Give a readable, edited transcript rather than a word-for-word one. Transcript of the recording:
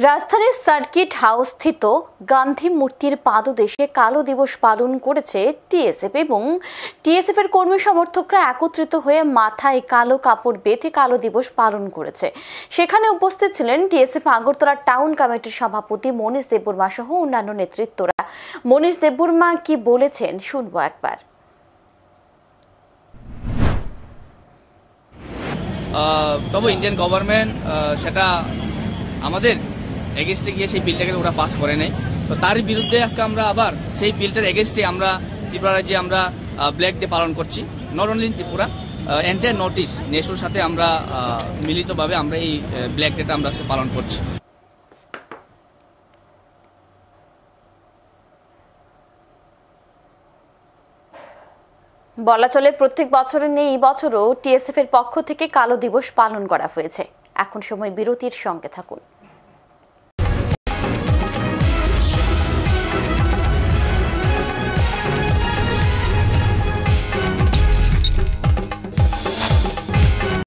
রাজধানীর circuit house স্থিত গান্ধী মূর্তির পাদদেশে কালো দিবস পালন করেছে টিএসএফ এবং টিএসএফ এর কর্মী সমর্থকরা একত্রিত হয়ে মাথায় কালো কাপড় বেঁধে কালো দিবস পালন করেছে। সেখানে উপস্থিত ছিলেন টিএসএফ আগরতলা টাউন কমিটির সভাপতি মনীষ দেববর্মা সহ অন্যান্য নেতৃত্বরা। মনীষ দেববর্মা কি বলেছেন শুনবো একবার। তবে ইন্ডিয়ান গভর্নমেন্ট সেটা আমাদের এগেনস্টে গিয়ে সেই বিলটাকে ওরা পাস করে নেয়। তো তার বিরুদ্ধে আজকে আমরা আবার সেই বিলটার এগেনস্টে আমরা ত্রিপুরা রাজ্যে আমরা ব্ল্যাক ডে পালন করছি। Not only in Tripura, entire north east নেশোর সাথে আমরা মিলিতভাবে আমরা এই ব্ল্যাক ডেটা আমরা আজকে পালন করছি। বলা চলে প্রত্যেক বছরের নেই এই বছরও টিএসএফ এর পক্ষ থেকে কালো দিবস পালন করা হয়েছে। এখন সময় বিরতির সঙ্গে থাকুন।